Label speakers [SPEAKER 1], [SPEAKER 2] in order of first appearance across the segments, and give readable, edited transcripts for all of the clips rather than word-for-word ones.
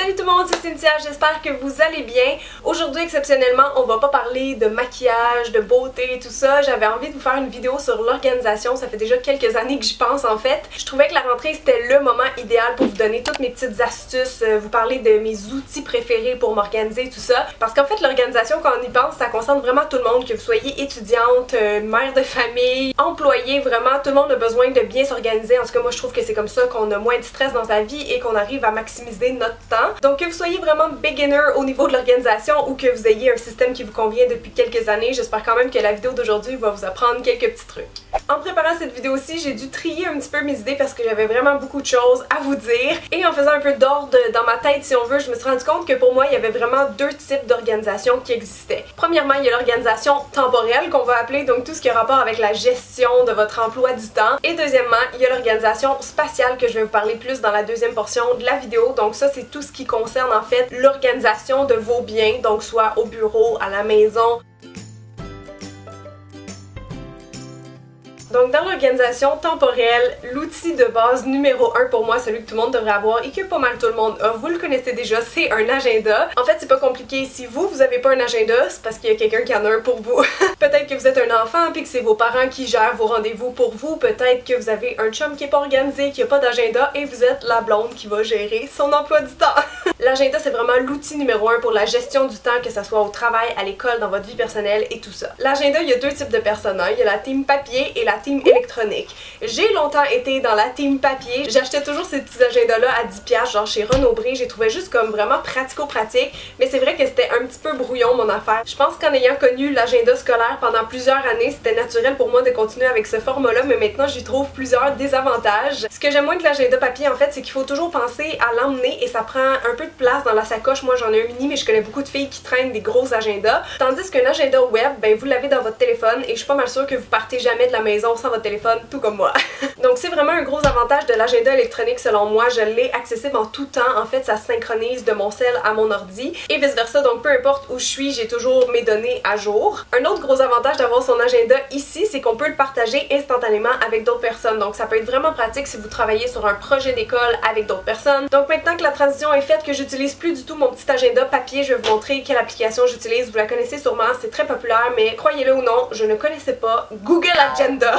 [SPEAKER 1] Salut tout le monde, c'est Cynthia, j'espère que vous allez bien. Aujourd'hui, exceptionnellement, on va pas parler de maquillage, de beauté et tout ça. J'avais envie de vous faire une vidéo sur l'organisation, ça fait déjà quelques années que j'y pense en fait. Je trouvais que la rentrée c'était le moment idéal pour vous donner toutes mes petites astuces, vous parler de mes outils préférés pour m'organiser et tout ça. Parce qu'en fait, l'organisation, quand on y pense, ça concerne vraiment tout le monde, que vous soyez étudiante, mère de famille, employé, vraiment tout le monde a besoin de bien s'organiser. En tout cas, moi je trouve que c'est comme ça qu'on a moins de stress dans sa vie et qu'on arrive à maximiser notre temps. Donc que vous soyez vraiment beginner au niveau de l'organisation ou que vous ayez un système qui vous convient depuis quelques années, j'espère quand même que la vidéo d'aujourd'hui va vous apprendre quelques petits trucs. En préparant cette vidéo-ci, j'ai dû trier un petit peu mes idées parce que j'avais vraiment beaucoup de choses à vous dire. Et en faisant un peu d'ordre dans ma tête, si on veut, je me suis rendu compte que pour moi, il y avait vraiment deux types d'organisation qui existaient. Premièrement, il y a l'organisation temporelle qu'on va appeler, donc tout ce qui a rapport avec la gestion de votre emploi du temps. Et deuxièmement, il y a l'organisation spatiale que je vais vous parler plus dans la deuxième portion de la vidéo. Donc ça, c'est tout ce qui concerne en fait l'organisation de vos biens, donc soit au bureau, à la maison. Donc dans l'organisation temporelle, l'outil de base numéro 1 pour moi, celui que tout le monde devrait avoir et que pas mal tout le monde a, vous le connaissez déjà, c'est un agenda. En fait, c'est pas compliqué. Si vous avez pas un agenda, c'est parce qu'il y a quelqu'un qui en a un pour vous. Peut-être que vous êtes un enfant puis que c'est vos parents qui gèrent vos rendez-vous pour vous. Peut-être que vous avez un chum qui est pas organisé, qui a pas d'agenda et vous êtes la blonde qui va gérer son emploi du temps. L'agenda, c'est vraiment l'outil numéro 1 pour la gestion du temps, que ce soit au travail, à l'école, dans votre vie personnelle et tout ça. L'agenda, il y a deux types de personnes. Il y a la team papier et la team électronique. J'ai longtemps été dans la team papier. J'achetais toujours ces petits agendas-là à 10$, genre chez Renaud-Bré. J'ai trouvé juste comme vraiment pratico-pratique, mais c'est vrai que c'était un petit peu brouillon mon affaire. Je pense qu'en ayant connu l'agenda scolaire pendant plusieurs années, c'était naturel pour moi de continuer avec ce format-là, mais maintenant j'y trouve plusieurs désavantages. Ce que j'aime moins de l'agenda papier en fait, c'est qu'il faut toujours penser à l'emmener et ça prend un peu de place dans la sacoche. Moi j'en ai un mini, mais je connais beaucoup de filles qui traînent des gros agendas. Tandis qu'un agenda web, ben vous l'avez dans votre téléphone et je suis pas mal sûre que vous partez jamais de la maison sans votre téléphone, tout comme moi. Donc c'est vraiment un gros avantage de l'agenda électronique selon moi. Je l'ai accessible en tout temps. En fait, ça synchronise de mon cell à mon ordi et vice versa. Donc peu importe où je suis, j'ai toujours mes données à jour. Un autre gros avantage d'avoir son agenda ici, c'est qu'on peut le partager instantanément avec d'autres personnes. Donc ça peut être vraiment pratique si vous travaillez sur un projet d'école avec d'autres personnes. Donc maintenant que la transition est faite, que j'utilise plus du tout mon petit agenda papier, je vais vous montrer quelle application j'utilise. Vous la connaissez sûrement, c'est très populaire, mais croyez-le ou non, je ne connaissais pas Google Agenda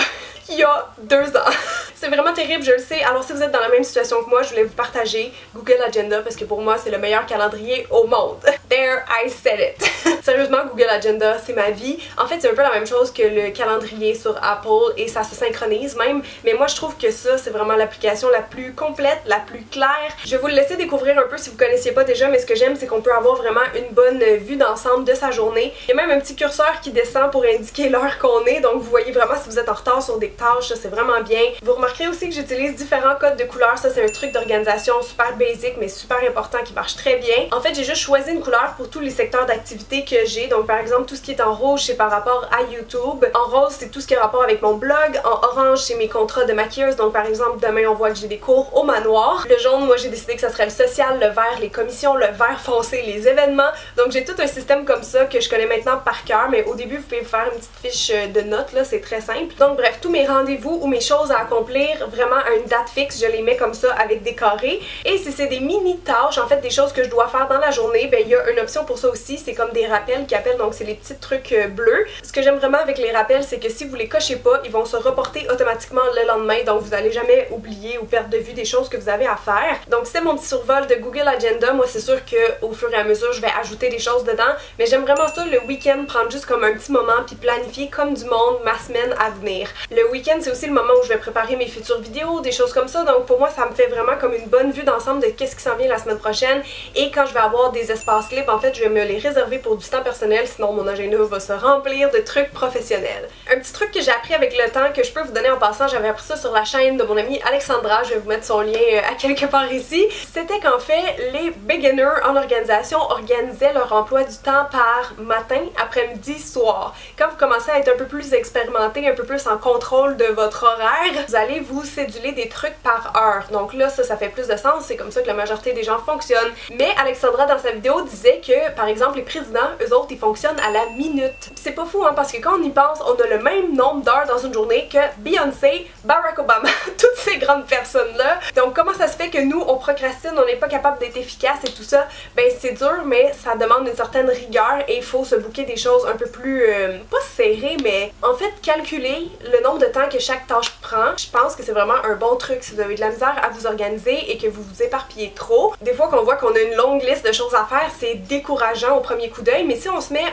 [SPEAKER 1] il y a 2 ans. C'est vraiment terrible, je le sais. Alors si vous êtes dans la même situation que moi, je voulais vous partager Google Agenda parce que pour moi, c'est le meilleur calendrier au monde. There, I said it. Sérieusement, Google Agenda, c'est ma vie. En fait, c'est un peu la même chose que le calendrier sur Apple et ça se synchronise même. Mais moi, je trouve que ça, c'est vraiment l'application la plus complète, la plus claire. Je vais vous le laisser découvrir un peu si vous connaissiez pas déjà, mais ce que j'aime, c'est qu'on peut avoir vraiment une bonne vue d'ensemble de sa journée. Il y a même un petit curseur qui descend pour indiquer l'heure qu'on est. Donc, vous voyez vraiment si vous êtes en retard sur des tâches, ça c'est vraiment bien. Vous remarquerez aussi que j'utilise différents codes de couleurs. Ça, c'est un truc d'organisation super basic, mais super important qui marche très bien. En fait, j'ai juste choisi une couleur pour tous les secteurs d'activité que j'ai. Donc, par exemple, tout ce qui est en rouge, c'est par rapport à YouTube. En rose, c'est tout ce qui a rapport avec mon blog. En orange, c'est mes contrats de maquilleuse. Donc, par exemple, demain, on voit que j'ai des cours au manoir. Le jaune, moi, j'ai décidé que ça serait le social. Le vert, les commissions. Le vert foncé, les événements. Donc, j'ai tout un système comme ça que je connais maintenant par cœur. Mais au début, vous pouvez vous faire une petite fiche de notes, là. C'est très simple. Donc, bref, tous mes rendez-vous ou mes choses à accomplir vraiment à une date fixe, je les mets comme ça avec des carrés. Et si c'est des mini tâches, en fait des choses que je dois faire dans la journée, ben il y a une option pour ça aussi, c'est comme des rappels qui appellent, donc c'est les petits trucs bleus. Ce que j'aime vraiment avec les rappels, c'est que si vous les cochez pas, ils vont se reporter automatiquement le lendemain, donc vous n'allez jamais oublier ou perdre de vue des choses que vous avez à faire. Donc c'est mon petit survol de Google Agenda. Moi c'est sûr que au fur et à mesure je vais ajouter des choses dedans, mais j'aime vraiment ça le week-end, prendre juste comme un petit moment puis planifier comme du monde ma semaine à venir. Le week-end c'est aussi le moment où je vais préparer mes futures vidéos, des choses comme ça, donc pour moi ça me fait vraiment comme une bonne vue d'ensemble de qu'est-ce qui s'en vient la semaine prochaine. Et quand je vais avoir des espaces libres, en fait je vais me les réserver pour du temps personnel, sinon mon agenda va se remplir de trucs professionnels. Un petit truc que j'ai appris avec le temps, que je peux vous donner en passant, j'avais appris ça sur la chaîne de mon amie Alexandra, je vais vous mettre son lien à quelque part ici, c'était qu'en fait les beginners en organisation organisaient leur emploi du temps par matin, après-midi, soir. Quand vous commencez à être un peu plus expérimenté, un peu plus en contrôle de votre horaire, vous allez pouvez vous céduler des trucs par heure. Donc là, ça fait plus de sens, c'est comme ça que la majorité des gens fonctionnent. Mais Alexandra, dans sa vidéo, disait que, par exemple, les présidents, eux autres, ils fonctionnent à la minute. C'est pas fou, hein, parce que quand on y pense, on a le même nombre d'heures dans une journée que Beyoncé, Barack Obama, toutes ces grandes personnes-là. Donc comment ça se fait que nous, on procrastine, on n'est pas capable d'être efficace et tout ça? Ben c'est dur, mais ça demande une certaine rigueur et il faut se booker des choses un peu plus, pas serrées, mais en fait calculer le nombre de temps que chaque tâche prend. Je pense que c'est vraiment un bon truc si vous avez de la misère à vous organiser et que vous vous éparpillez trop. Des fois qu'on voit qu'on a une longue liste de choses à faire, c'est décourageant au premier coup d'œil, mais si on se met,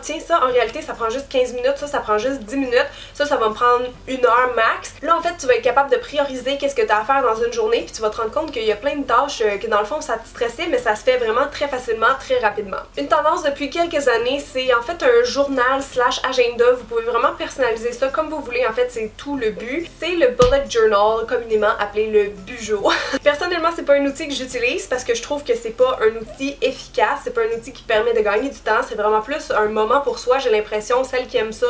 [SPEAKER 1] tiens, ça en réalité ça prend juste 15 minutes, ça prend juste 10 minutes, ça va me prendre 1 heure max. Là en fait tu vas être capable de prioriser qu'est-ce que tu as à faire dans une journée, puis tu vas te rendre compte qu'il y a plein de tâches que dans le fond ça te stressait, mais ça se fait vraiment très facilement, très rapidement. Une tendance depuis quelques années, c'est en fait un journal / agenda. Vous pouvez vraiment personnaliser ça comme vous voulez, en fait c'est tout le but. C'est le bullet journal, communément appelé le bugeot. Personnellement c'est pas un outil que j'utilise parce que je trouve que c'est pas un outil efficace, c'est pas un outil qui permet de gagner du temps, c'est vraiment plus un moment pour soi. J'ai l'impression, celles qui aiment ça,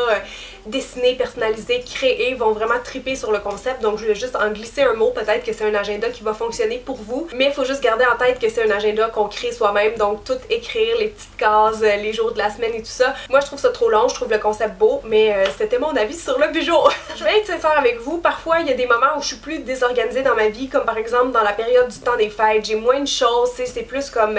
[SPEAKER 1] dessiner, personnaliser, créer, vont vraiment triper sur le concept, donc je voulais juste en glisser un mot, peut-être que c'est un agenda qui va fonctionner pour vous, mais il faut juste garder en tête que c'est un agenda qu'on crée soi-même, donc tout écrire, les petites cases, les jours de la semaine et tout ça. Moi je trouve ça trop long, je trouve le concept beau, mais c'était mon avis sur le bugeot. Je vais être sincère avec vous, parfois il y a des moments où je suis plus désorganisée dans ma vie, comme par exemple dans la période du temps des fêtes, j'ai moins de choses, c'est plus comme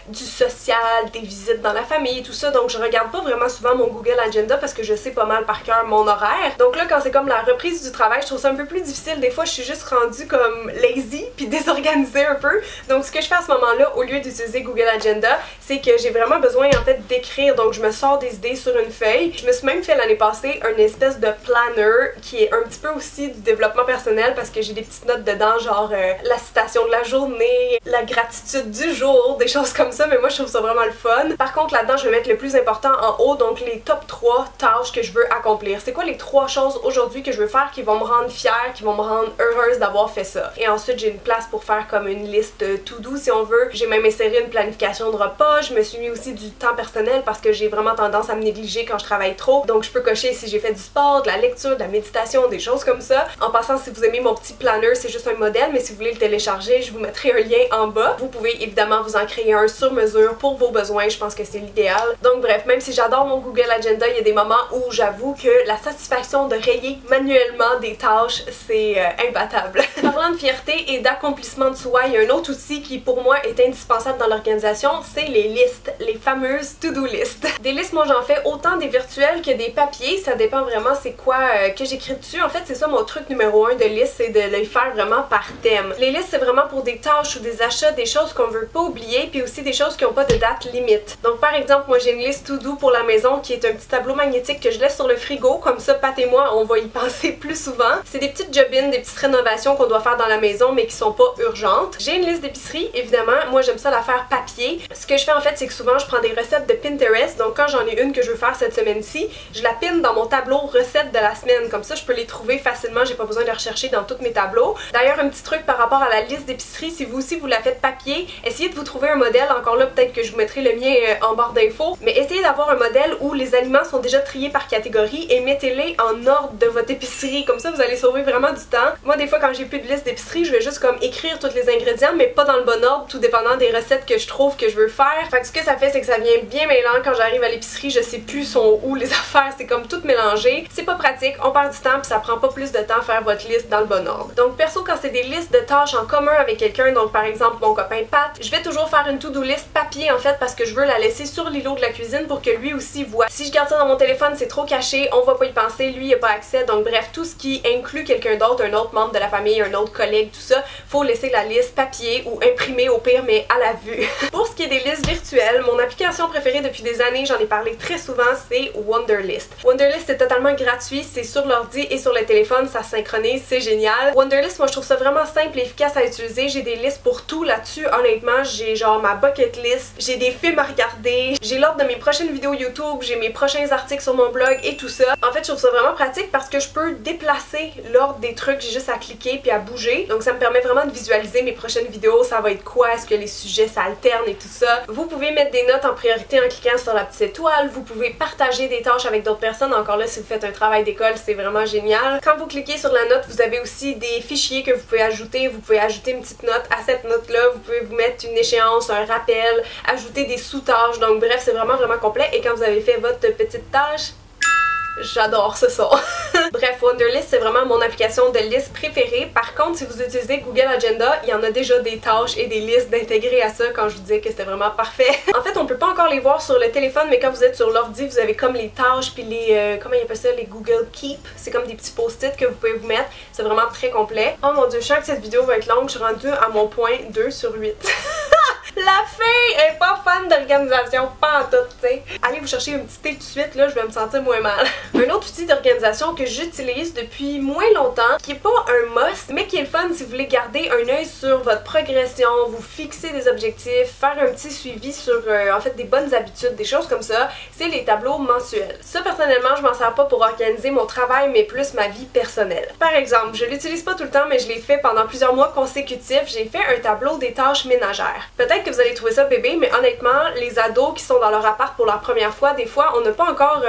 [SPEAKER 1] du social, des visites dans la famille, tout ça, donc je regarde pas vraiment souvent mon Google Agenda parce que je sais pas mal par cœur mon horaire. Donc là quand c'est comme la reprise du travail, je trouve ça un peu plus difficile, des fois je suis juste rendue comme lazy puis désorganisée un peu. Donc ce que je fais à ce moment-là, au lieu d'utiliser Google Agenda, c'est que j'ai vraiment besoin en fait d'écrire, donc je me sors des idées sur une feuille. Je me suis même fait l'année passée une espèce de planner qui est un petit peu aussi du développement personnel parce que j'ai des petites notes dedans, genre la citation de la journée, la gratitude du jour, des choses comme ça, mais moi je trouve ça vraiment le fun. Par contre là-dedans je vais mettre le plus important en haut, donc les top 3 tâches que je veux accomplir. C'est quoi les 3 choses aujourd'hui que je veux faire qui vont me rendre fière, qui vont me rendre heureuse d'avoir fait ça. Et ensuite j'ai une place pour faire comme une liste to-do si on veut. J'ai même inséré une planification de repas, je me suis mis aussi du temps personnel parce que j'ai vraiment tendance à me négliger quand je travaille trop. Donc je peux cocher si j'ai fait du sport, de la lecture, de la méditation, des choses comme ça. En passant, si vous aimez mon petit planner, c'est juste un modèle, mais si vous voulez le télécharger, je vous mettrai un lien en bas. Vous pouvez évidemment vous en créer un sur mesure pour vos besoins, je pense que c'est l'idéal. Donc bref, même si j'adore mon Google Agenda, il y a des moments où j'avoue que la satisfaction de rayer manuellement des tâches, c'est imbattable. Parlant de fierté et d'accomplissement de soi, il y a un autre outil qui pour moi est indispensable dans l'organisation, c'est les listes, les fameuses to-do list. Des listes, moi j'en fais autant des virtuelles que des papiers, ça dépend vraiment c'est quoi que j'écris dessus. En fait c'est ça mon truc numéro 1 de liste, c'est de les faire vraiment par thème. Les listes c'est vraiment pour des tâches ou des achats, des choses qu'on veut pas oublier, puis aussi des choses qui n'ont pas de date limite. Donc par exemple, moi j'ai une liste to-do pour la maison qui est un petit tableau magnétique que je laisse sur le frigo, comme ça Pat et moi on va y penser plus souvent. C'est des petites job-ins, des petites rénovations qu'on doit faire dans la maison mais qui sont pas urgentes. J'ai une liste d'épicerie, évidemment, moi j'aime ça la faire papier. Ce que je fais en fait c'est que souvent je prends des recettes de Pinterest, donc quand j'en ai une que je veux faire cette semaine-ci, je la pine dans mon tableau recettes de la semaine, comme ça je peux les trouver facilement, j'ai pas besoin de rechercher dans tous mes tableaux. D'ailleurs un petit truc par rapport à la liste d'épicerie, si vous aussi vous la faites papier, essayez de vous trouver un modèle, encore là peut-être que je vous mettrai le mien en barre d'infos, mais essayez d'avoir un modèle où les aliments sont déjà triés par catégorie et mettez-les en ordre de votre épicerie, comme ça vous allez sauver vraiment du temps. Moi des fois quand j'ai plus de liste d'épicerie, je vais juste comme écrire tous les ingrédients mais pas dans le bon ordre, tout dépendant des recettes que je trouve que je veux faire. Fait que ce que ça fait c'est que ça vient bien mêlant, quand j'arrive à l'épicerie je sais plus sont où les affaires, c'est comme tout mélangé. C'est pas pratique, on perd du temps puis ça prend pas plus de temps à faire votre liste dans le bon ordre. Donc perso quand c'est des listes de tâches en commun avec quelqu'un, donc par exemple mon copain Pat, je vais toujours faire une to-do list papier en fait parce que je veux la laisser sur l'îlot de la cuisine pour que lui aussi voit. Si je garde ça dans mon téléphone c'est trop caché, on va pas y penser, lui il a pas accès, donc bref tout ce qui inclut quelqu'un d'autre, un autre membre de la famille, un autre collègue, tout ça, faut laisser la liste papier ou imprimée au pire mais à la vue. Pour ce qui est des listes virtuelles, mon application préférée depuis des années, j'en ai parlé très souvent, c'est Wunderlist. Wunderlist est totalement gratuit, c'est sur l'ordi et sur le téléphone, ça synchronise, c'est génial. Wunderlist, moi je trouve ça vraiment simple et efficace à utiliser, j'ai des listes pour tout là-dessus, honnêtement, j'ai genre ma bucket list, j'ai des films à regarder, j'ai l'ordre de mes prochaines vidéos YouTube, j'ai mes prochains articles sur mon blog et tout ça. En fait, je trouve ça vraiment pratique parce que je peux déplacer l'ordre des trucs, j'ai juste à cliquer puis à bouger, donc ça me permet vraiment de visualiser mes prochaines vidéos, ça va être quoi, est-ce que les sujets s'alternent et tout tout ça. Vous pouvez mettre des notes en priorité en cliquant sur la petite étoile. Vous pouvez partager des tâches avec d'autres personnes. Encore là, si vous faites un travail d'école, c'est vraiment génial. Quand vous cliquez sur la note, vous avez aussi des fichiers que vous pouvez ajouter. Vous pouvez ajouter une petite note à cette note-là. Vous pouvez vous mettre une échéance, un rappel, ajouter des sous-tâches. Donc bref, c'est vraiment complet. Et quand vous avez fait votre petite tâche, j'adore ce son. Bref, Wunderlist, c'est vraiment mon application de liste préférée. Par contre, si vous utilisez Google Agenda, il y en a déjà des tâches et des listes d'intégrer à ça quand je vous disais que c'était vraiment parfait. En fait, on peut pas encore les voir sur le téléphone, mais quand vous êtes sur l'ordi, vous avez comme les tâches puis les, comment ils appellent ça, les Google Keep. C'est comme des petits post-it que vous pouvez vous mettre. C'est vraiment très complet. Oh mon dieu, je sens que cette vidéo va être longue. Je suis rendue à mon point 2 sur 8. La fille est pas fan d'organisation, pas en tout, tu sais. Allez vous chercher un petit thé tout de suite, là, je vais me sentir moins mal. Un autre outil d'organisation que j'utilise depuis moins longtemps, qui est pas un must, mais qui est le fun si vous voulez garder un œil sur votre progression, vous fixer des objectifs, faire un petit suivi sur, en fait, des bonnes habitudes, des choses comme ça, c'est les tableaux mensuels. Ça, personnellement, je m'en sers pas pour organiser mon travail, mais plus ma vie personnelle. Par exemple, je l'utilise pas tout le temps, mais je l'ai fait pendant plusieurs mois consécutifs, j'ai fait un tableau des tâches ménagères. Peut-être que vous allez trouver ça bébé, mais honnêtement, les ados qui sont dans leur appart pour la première fois, des fois, on n'a pas encore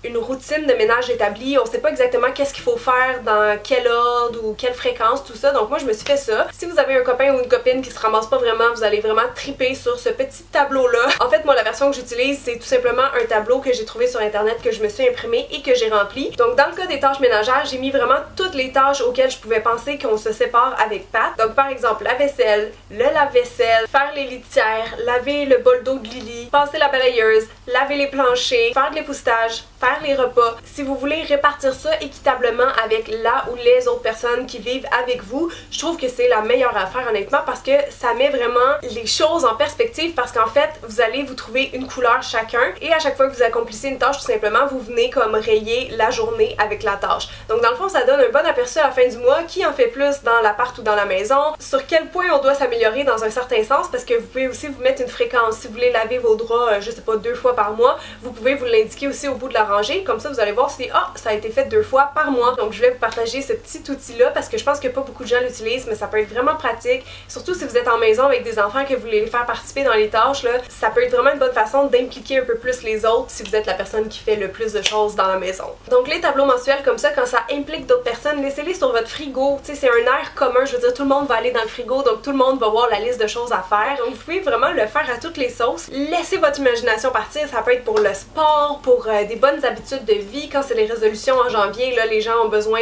[SPEAKER 1] une routine de ménage établie, on sait pas exactement qu'est-ce qu'il faut faire, dans quel ordre ou quelle fréquence, tout ça. Donc moi je me suis fait ça. Si vous avez un copain ou une copine qui se ramasse pas vraiment, vous allez vraiment triper sur ce petit tableau-là. En fait, moi la version que j'utilise, c'est tout simplement un tableau que j'ai trouvé sur internet, que je me suis imprimé et que j'ai rempli. Donc dans le cas des tâches ménagères, j'ai mis vraiment toutes les tâches auxquelles je pouvais penser qu'on se sépare avec Pat. Donc par exemple la vaisselle, le lave-vaisselle, faire les litières, laver le bol d'eau de Lily, passer la balayeuse, laver les planchers, faire de l'époussetage, faire les repas. Si vous voulez répartir ça équitablement avec la ou les autres personnes qui vivent avec vous, je trouve que c'est la meilleure affaire honnêtement parce que ça met vraiment les choses en perspective parce qu'en fait, vous allez vous trouver une couleur chacun et à chaque fois que vous accomplissez une tâche, tout simplement, vous venez comme rayer la journée avec la tâche. Donc dans le fond, ça donne un bon aperçu à la fin du mois qui en fait plus dans l'appart ou dans la maison, sur quel point on doit s'améliorer dans un certain sens parce que vous pouvez aussi vous mettre une fréquence. Si vous voulez laver vos draps, je sais pas, 2 fois par mois, vous pouvez vous l'indiquer aussi au bout de la rangée. Comme ça, vous allez voir si ça a été fait 2 fois par mois. Donc je vais vous partager ce petit outil-là parce que je pense que pas beaucoup de gens l'utilisent, mais ça peut être vraiment pratique. Surtout si vous êtes en maison avec des enfants que vous voulez les faire participer dans les tâches, là, ça peut être vraiment une bonne façon d'impliquer un peu plus les autres si vous êtes la personne qui fait le plus de choses dans la maison. Donc les tableaux mensuels comme ça, quand ça implique d'autres personnes, laissez-les sur votre frigo. Tu sais, c'est un air commun. Je veux dire, tout le monde va aller dans le frigo, donc tout le monde va voir la liste de choses à faire. Donc vous pouvez vraiment le faire à toutes les sauces. Laissez votre imagination partir. Ça peut être pour le sport, pour des bonnes habitudes de vie. Quand c'est les résolutions en janvier, là, les gens ont besoin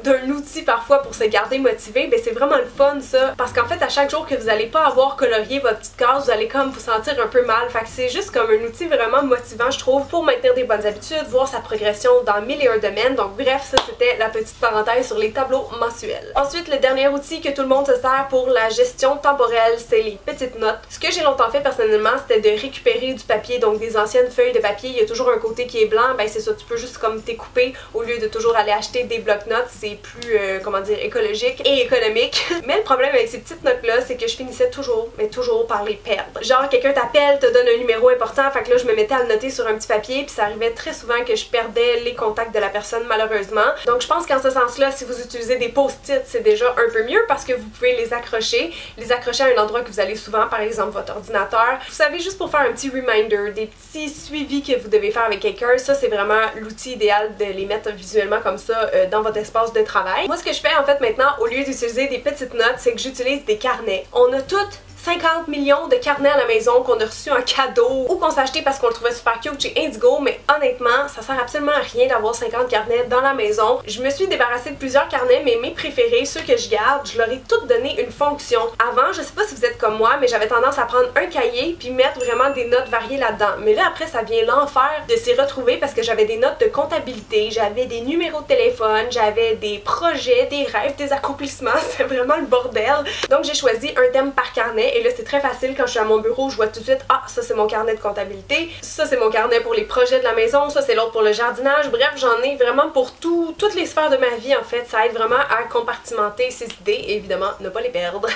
[SPEAKER 1] d'un outil parfois pour se garder motivé, ben c'est vraiment le fun ça, parce qu'en fait à chaque jour que vous allez pas avoir colorié votre petite case, vous allez comme vous sentir un peu mal, fait que c'est juste comme un outil vraiment motivant je trouve pour maintenir des bonnes habitudes, voir sa progression dans 1001 domaines. Donc bref, ça c'était la petite parenthèse sur les tableaux mensuels. Ensuite, le dernier outil que tout le monde se sert pour la gestion temporelle, c'est les petites notes. Ce que j'ai longtemps fait personnellement, c'était de récupérer du papier, donc des anciennes feuilles de papier, il y a toujours un côté qui est blanc, ben c'est ça, tu peux juste comme découper au lieu de toujours aller acheter des bloc-notes, c'est plus, comment dire, écologique et économique. Mais le problème avec ces petites notes-là, c'est que je finissais toujours, mais toujours par les perdre. Genre, quelqu'un t'appelle, te donne un numéro important, fait que là, je me mettais à le noter sur un petit papier, puis ça arrivait très souvent que je perdais les contacts de la personne, malheureusement. Donc, je pense qu'en ce sens-là, si vous utilisez des post-it, c'est déjà un peu mieux parce que vous pouvez les accrocher à un endroit que vous allez souvent, par exemple, votre ordinateur. Vous savez, juste pour faire un petit reminder, des petits suivis que vous devez faire avec quelqu'un, ça, c'est vraiment l'outil idéal de les mettre visuellement comme ça dans votre espace de travail. Moi, ce que je fais en fait maintenant, au lieu d'utiliser des petites notes, c'est que j'utilise des carnets. On a toutes 50 millions de carnets à la maison qu'on a reçus en cadeau ou qu'on s'est acheté parce qu'on le trouvait super cute chez Indigo, mais honnêtement, ça sert absolument à rien d'avoir 50 carnets dans la maison. Je me suis débarrassée de plusieurs carnets, mais mes préférés, ceux que je garde, je leur ai toutes donné une fonction. Avant, je sais pas si vous êtes comme moi, mais j'avais tendance à prendre un cahier puis mettre vraiment des notes variées là-dedans. Mais là, après, ça vient l'enfer de s'y retrouver parce que j'avais des notes de comptabilité, j'avais des numéros de téléphone, j'avais des projets, des rêves, des accomplissements. C'est vraiment le bordel. Donc, j'ai choisi un thème par carnet. Et là, c'est très facile quand je suis à mon bureau, je vois tout de suite, ah, ça c'est mon carnet de comptabilité, ça c'est mon carnet pour les projets de la maison, ça c'est l'autre pour le jardinage. Bref, j'en ai vraiment pour toutes les sphères de ma vie en fait. Ça aide vraiment à compartimenter ses idées et évidemment ne pas les perdre.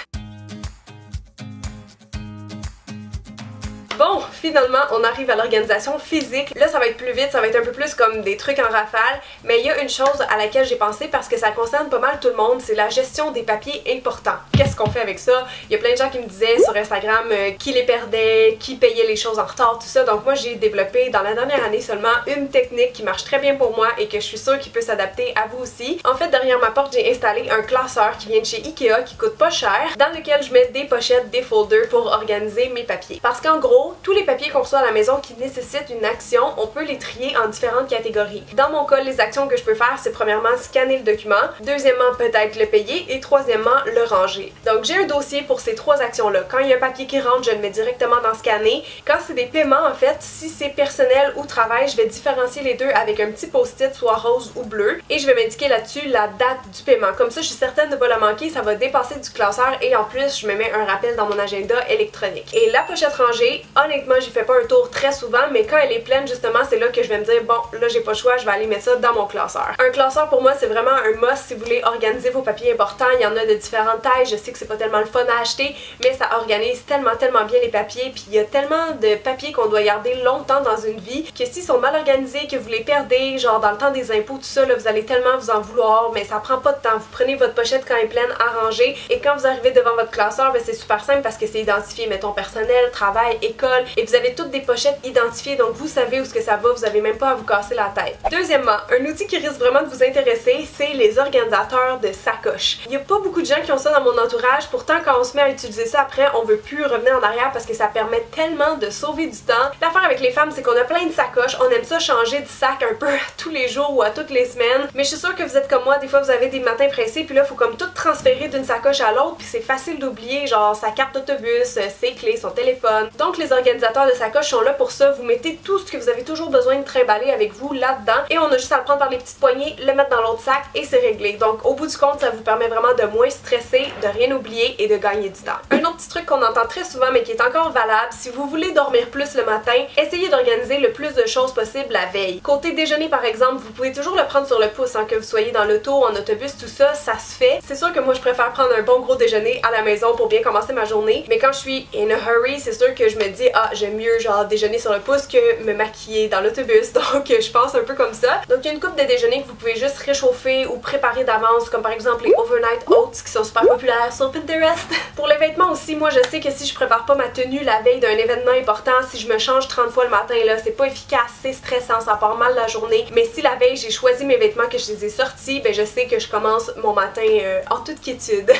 [SPEAKER 1] Bon, finalement, on arrive à l'organisation physique. Là, ça va être plus vite, ça va être un peu plus comme des trucs en rafale, mais il y a une chose à laquelle j'ai pensé parce que ça concerne pas mal tout le monde, c'est la gestion des papiers importants. Qu'est-ce qu'on fait avec ça? Il y a plein de gens qui me disaient sur Instagram qui les perdaient, qui payait les choses en retard, tout ça. Donc moi, j'ai développé dans la dernière année seulement une technique qui marche très bien pour moi et que je suis sûre qu'il peut s'adapter à vous aussi. En fait, derrière ma porte, j'ai installé un classeur qui vient de chez Ikea qui coûte pas cher, dans lequel je mets des pochettes, des folders pour organiser mes papiers. Parce qu'en gros, tous les papiers qu'on reçoit à la maison qui nécessitent une action, on peut les trier en différentes catégories. Dans mon cas, les actions que je peux faire, c'est premièrement scanner le document, deuxièmement peut-être le payer et troisièmement le ranger. Donc j'ai un dossier pour ces trois actions-là. Quand il y a un papier qui rentre, je le mets directement dans scanner. Quand c'est des paiements, en fait, si c'est personnel ou travail, je vais différencier les deux avec un petit post-it, soit rose ou bleu, et je vais m'indiquer là-dessus la date du paiement. Comme ça, je suis certaine de ne pas la manquer, ça va dépasser du classeur et en plus, je me mets un rappel dans mon agenda électronique. Et la pochette rangée, honnêtement, j'y fais pas un tour très souvent, mais quand elle est pleine, justement, c'est là que je vais me dire, bon, là, j'ai pas le choix, je vais aller mettre ça dans mon classeur. Un classeur, pour moi, c'est vraiment un must si vous voulez organiser vos papiers importants. Il y en a de différentes tailles, je sais que c'est pas tellement le fun à acheter, mais ça organise tellement bien les papiers, puis il y a tellement de papiers qu'on doit garder longtemps dans une vie que s'ils sont mal organisés, que vous les perdez, genre dans le temps des impôts, tout ça, là, vous allez tellement vous en vouloir, mais ça prend pas de temps. Vous prenez votre pochette quand elle est pleine à ranger et quand vous arrivez devant votre classeur, ben, c'est super simple parce que c'est identifié, mettons, personnel, travail, école, et vous avez toutes des pochettes identifiées, donc vous savez où ce que ça va, vous avez même pas à vous casser la tête. Deuxièmement, un outil qui risque vraiment de vous intéresser, c'est les organisateurs de sacoches. Il y a pas beaucoup de gens qui ont ça dans mon entourage, pourtant quand on se met à utiliser ça après, on veut plus revenir en arrière parce que ça permet tellement de sauver du temps. L'affaire avec les femmes, c'est qu'on a plein de sacoches, on aime ça changer de sac un peu tous les jours ou à toutes les semaines, mais je suis sûre que vous êtes comme moi, des fois vous avez des matins pressés, puis là faut comme tout transférer d'une sacoche à l'autre, puis c'est facile d'oublier genre sa carte d'autobus, ses clés, son téléphone. Donc les organisateurs de sacoches sont là pour ça, vous mettez tout ce que vous avez toujours besoin de trimballer avec vous là-dedans et on a juste à le prendre par les petites poignées, le mettre dans l'autre sac et c'est réglé. Donc au bout du compte, ça vous permet vraiment de moins stresser, de rien oublier et de gagner du temps. Un autre petit truc qu'on entend très souvent mais qui est encore valable, si vous voulez dormir plus le matin, essayez d'organiser le plus de choses possible la veille. Côté déjeuner par exemple, vous pouvez toujours le prendre sur le pouce, hein, que vous soyez dans l'auto, en autobus, tout ça, ça se fait. C'est sûr que moi je préfère prendre un bon gros déjeuner à la maison pour bien commencer ma journée, mais quand je suis in a hurry, c'est sûr que je me dis ah j'aime mieux genre déjeuner sur le pouce que me maquiller dans l'autobus, donc je pense un peu comme ça. Donc il y a une coupe de déjeuner que vous pouvez juste réchauffer ou préparer d'avance, comme par exemple les overnight oats qui sont super populaires sur Pinterest. Pour les vêtements aussi, moi je sais que si je prépare pas ma tenue la veille d'un événement important, si je me change 30 fois le matin là, c'est pas efficace, c'est stressant, ça part mal la journée, mais si la veille j'ai choisi mes vêtements, que je les ai sortis, ben je sais que je commence mon matin en toute quiétude.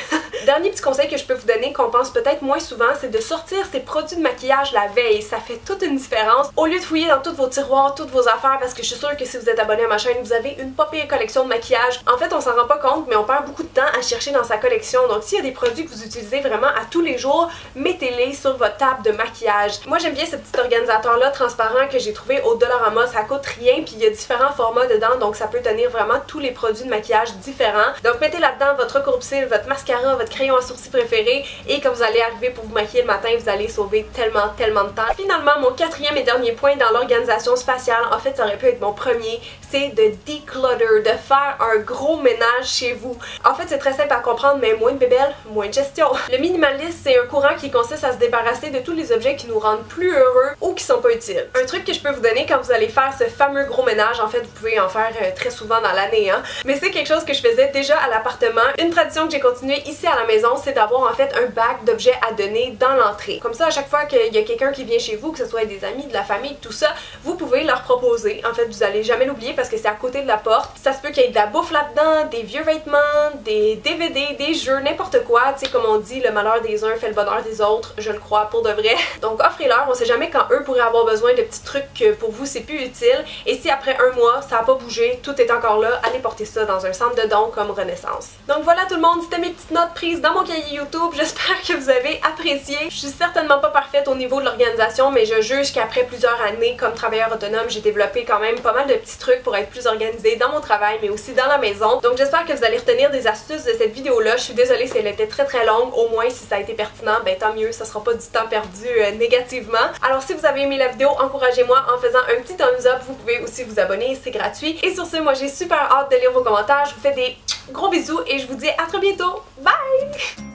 [SPEAKER 1] Dernier petit conseil que je peux vous donner, qu'on pense peut-être moins souvent, c'est de sortir ses produits de maquillage la veille. Ça fait toute une différence. Au lieu de fouiller dans tous vos tiroirs, toutes vos affaires, parce que je suis sûre que si vous êtes abonné à ma chaîne, vous avez une pas pire collection de maquillage. En fait, on s'en rend pas compte, mais on perd beaucoup de temps à chercher dans sa collection. Donc s'il y a des produits que vous utilisez vraiment à tous les jours, mettez-les sur votre table de maquillage. Moi j'aime bien ce petit organisateur là transparent que j'ai trouvé au Dollarama, ça coûte rien, puis il y a différents formats dedans, donc ça peut tenir vraiment tous les produits de maquillage différents. Donc mettez là-dedans votre recours de cils, votre mascara, votre crayon à sourcils préféré, et quand vous allez arriver pour vous maquiller le matin, vous allez sauver tellement de temps. Finalement, mon quatrième et dernier point dans l'organisation spatiale, en fait ça aurait pu être mon premier, c'est de declutter, de faire un gros ménage chez vous. En fait c'est très simple à comprendre, mais moins de bébelles, moins de gestion. Le minimalisme, c'est un courant qui consiste à se débarrasser de tous les objets qui nous rendent plus heureux ou qui sont pas utiles. Un truc que je peux vous donner quand vous allez faire ce fameux gros ménage, en fait vous pouvez en faire très souvent dans l'année, hein, mais c'est quelque chose que je faisais déjà à l'appartement. Une tradition que j'ai continuée ici à la maison, c'est d'avoir en fait un bac d'objets à donner dans l'entrée. Comme ça, à chaque fois qu'il y a quelqu'un qui vient chez vous, que ce soit des amis, de la famille, tout ça, vous pouvez leur proposer. En fait, vous allez jamais l'oublier parce que c'est à côté de la porte. Ça se peut qu'il y ait de la bouffe là-dedans, des vieux vêtements, des DVD, des jeux, n'importe quoi. Tu sais, comme on dit, le malheur des uns fait le bonheur des autres, je le crois pour de vrai. Donc offrez-leur, on sait jamais quand eux pourraient avoir besoin de petits trucs que pour vous c'est plus utile. Et si après un mois, ça n'a pas bougé, tout est encore là, allez porter ça dans un centre de dons comme Renaissance. Donc voilà tout le monde, c'était mes petites notes prises dans mon cahier YouTube. J'espère que vous avez apprécié. Je suis certainement pas parfaite au niveau de l'organisation, mais je juge qu'après plusieurs années comme travailleur autonome, j'ai développé quand même pas mal de petits trucs pour être plus organisée dans mon travail, mais aussi dans la maison. Donc j'espère que vous allez retenir des astuces de cette vidéo-là. Je suis désolée si elle était très longue. Au moins, si ça a été pertinent, ben tant mieux, ça sera pas du temps perdu négativement. Alors si vous avez aimé la vidéo, encouragez-moi en faisant un petit thumbs up. Vous pouvez aussi vous abonner, c'est gratuit. Et sur ce, moi j'ai super hâte de lire vos commentaires. Je vous fais des gros bisous et je vous dis à très bientôt. Bye!